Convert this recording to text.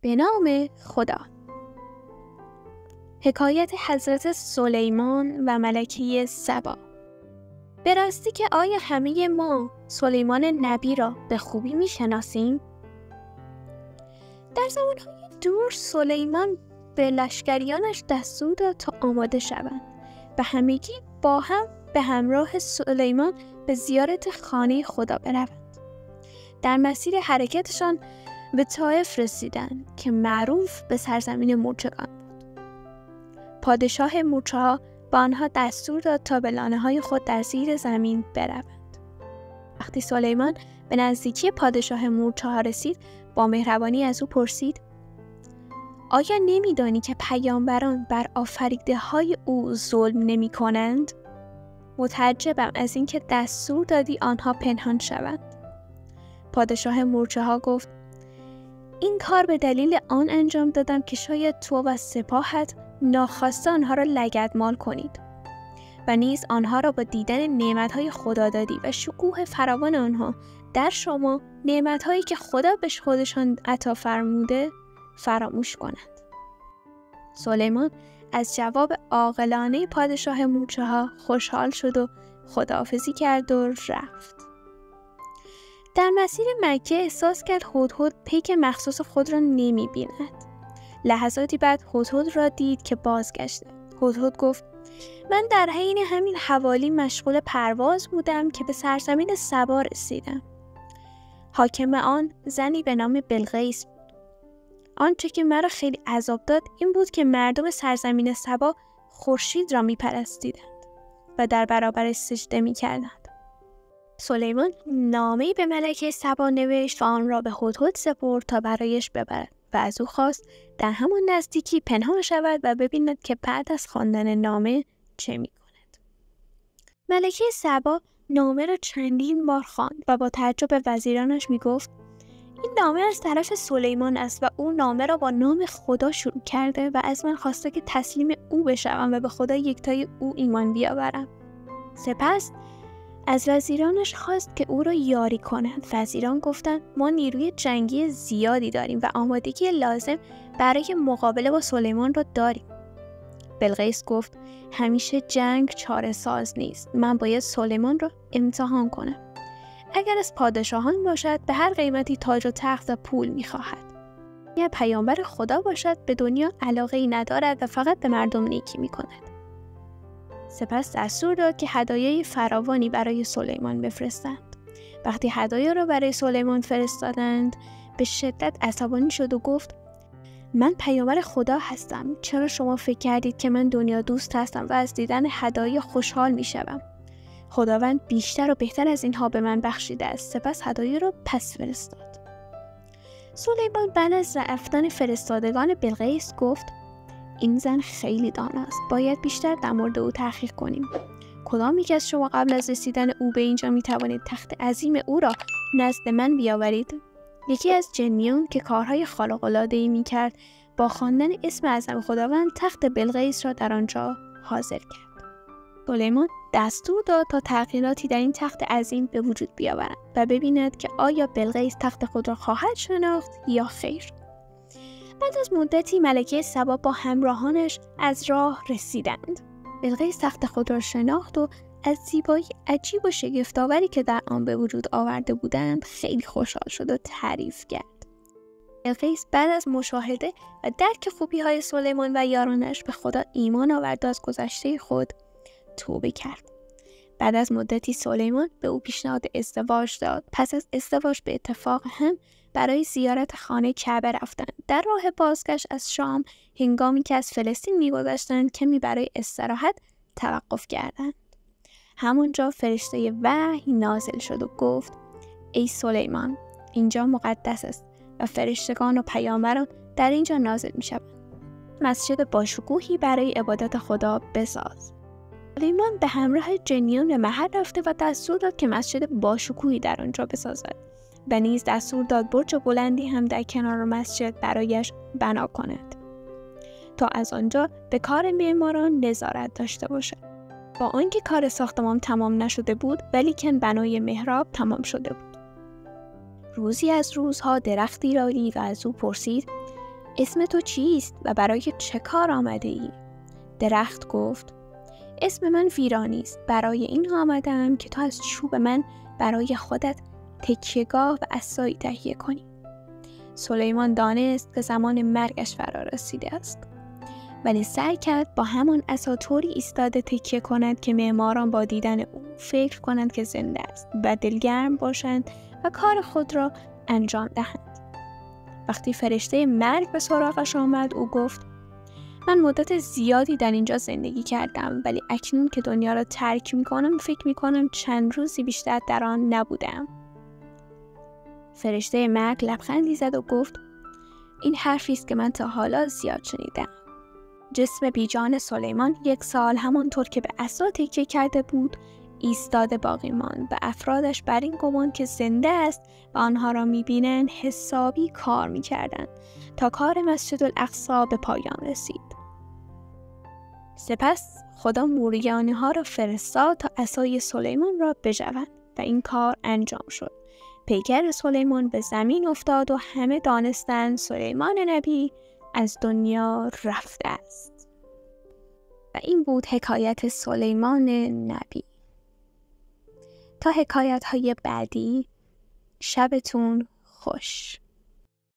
به نام خدا. حکایت حضرت سلیمان و ملکه سبا. به راستی که آیا همه ما سلیمان نبی را به خوبی می شناسیم؟ در زمانهای دور سلیمان به لشکریانش دستور داد تا آماده شوند و همگی با هم به همراه سلیمان به زیارت خانه خدا بروند. در مسیر حرکتشان به طائف رسیدند که معروف به سرزمین مورچگان بود. پادشاه مورچه‌ها با آنها دستور داد تا به لانه‌های خود در زیر زمین بروند. وقتی سلیمان به نزدیکی پادشاه مورچه‌ها رسید، با مهربانی از او پرسید: آیا نمی‌دانی که پیامبران بر آفریده‌های او ظلم نمی‌کنند؟ متعجبم از اینکه دستور دادی آنها پنهان شوند. پادشاه مورچه‌ها گفت: این کار به دلیل آن انجام دادم که شاید تو و سپاهت ناخواسته آنها را لگدمال کنید و نیز آنها را با دیدن نعمت‌های خدادادی و شکوه فراوان آنها در شما، نعمت‌هایی که خدا به خودشان عطا فرموده، فراموش کنند. سلیمان از جواب عاقلانه پادشاه مورچه‌ها خوشحال شد و خداحافظی کرد و رفت. در مسیر مکه احساس کرد هدهد پیک مخصوص خود را نمی‌بیند. لحظاتی بعد هدهد را دید که بازگشته. هدهد گفت: من در حین همین حوالی مشغول پرواز بودم که به سرزمین سبا رسیدم. حاکم آن زنی به نام بلقیس بود. آنچه که مرا خیلی عذاب داد این بود که مردم سرزمین سبا خورشید را می‌پرستیدند و در برابرش سجده می‌کردند. سلیمان نامه‌ای به ملکه سبا نوشت و آن را به هدهد سپرد تا برایش ببرد و از او خواست در همان نزدیکی پنهان شود و ببیند که بعد از خواندن نامه چه می‌کند. ملکه سبا نامه را چندین بار خواند و با تعجب به وزیرانش می‌گفت: این نامه از طرف سلیمان است و او نامه را با نام خدا شروع کرده و از من خواسته که تسلیم او بشوم و به خدا یکتای او ایمان بیاورم. سپس از وزیرانش خواست که او را یاری کنند. وزیران گفتند: ما نیروی جنگی زیادی داریم و آمادگی لازم برای مقابله با سلیمان را داریم. بلقیس گفت: همیشه جنگ چاره ساز نیست. من باید سلیمان را امتحان کنم. اگر از پادشاهان باشد به هر قیمتی تاج و تخت و پول می‌خواهد. یا پیامبر خدا باشد به دنیا علاقه‌ای ندارد و فقط به مردم نیکی می‌کند. سپس دستور داد که هدایای فراوانی برای سلیمان بفرستند. وقتی هدایا را برای سلیمان فرستادند، به شدت عصبانی شد و گفت: من پیامبر خدا هستم. چرا شما فکر کردید که من دنیا دوست هستم و از دیدن هدایا خوشحال می‌شوم؟ خداوند بیشتر و بهتر از اینها به من بخشیده است. سپس هدایا را پس فرستاد. سلیمان بعد از رفتن فرستادگان بلقیس گفت: این زن خیلی داناست. باید بیشتر در مورد او تحقیق کنیم. کدام یک از شما قبل از رسیدن او به اینجا می توانید تخت عظیم او را نزد من بیاورید؟ یکی از جنیان که کارهای خارق‌العاده‌ای می کرد با خواندن اسم اعظم خداوند تخت بلقیس را در آنجا حاضر کرد. سلیمان دستور داد تا تغییراتی در این تخت عظیم به وجود بیاورند و ببیند که آیا بلقیس تخت خود را خواهد شناخت یا خیر. بعد از مدتی ملکه سبا با همراهانش از راه رسیدند. بلقیس تخت خود را شناخت و از زیبایی عجیب و شگفت‌آوری که در آن به وجود آورده بودند خیلی خوشحال شد و تعریف کرد. بلقیس بعد از مشاهده و درک خوبی‌های سلیمان و یارانش به خدا ایمان آورد و از گذشته خود توبه کرد. بعد از مدتی سلیمان به او پیشنهاد ازدواج داد. پس از ازدواج به اتفاق هم برای زیارت خانه کعبه رفتند. در راه بازگشت از شام هنگامی که از فلسطین می‌گذشتند کمی برای استراحت توقف کردند. همونجا فرشته وحی نازل شد و گفت: ای سلیمان، اینجا مقدس است و فرشتگان و پیامبران در اینجا نازل می‌شوند. مسجد باشکوهی برای عبادت خدا بساز. سلیمان به همراه جنیان به محل رفته و دستور داد که مسجد باشکوهی در آنجا بسازد و نیز دستور داد برج بلندی هم در کنار مسجد برایش بنا کند تا از آنجا به کار معماران نظارت داشته باشد. با آنکه کار ساختمان تمام نشده بود ولیکن بنای محراب تمام شده بود. روزی از روزها درختی را دید و از او پرسید: اسم تو چیست و برای چه کار آمده ای؟ درخت گفت اسم من ویرانی است. برای این آمدم که تو از چوب من برای خودت تکیه‌گاه و عصایی تهیه کنی. سلیمان دانست که زمان مرگش فرا رسیده است، ولی سعی کرد با همان عصا طوری ایستاده تکیه کند که معماران با دیدن او فکر کنند که زنده است و دلگرم باشند و کار خود را انجام دهند. وقتی فرشته مرگ به سراغش آمد، او گفت من مدت زیادی در اینجا زندگی کردم، ولی اکنون که دنیا را ترک میکنم فکر میکنم چند روزی بیشتر در آن نبودم. فرشته مرگ لبخندی زد و گفت این حرفی است که من تا حالا زیاد شنیدم. جسم بیجان سلیمان 1 سال همانطور که به عصا تکیه کرده بود ایستاده باقی ماند و افرادش بر این گمان که زنده است و آنها را میبینند حسابی کار میکردند تا کار مسجد الاقصی به پایان رسید. سپس خدا موریانه ها را فرستاد تا عصای سلیمان را بجوند و این کار انجام شد. پیکر سلیمان به زمین افتاد و همه دانستند سلیمان نبی از دنیا رفته است. و این بود حکایت سلیمان نبی. تا حکایت های بعدی، شبتون خوش.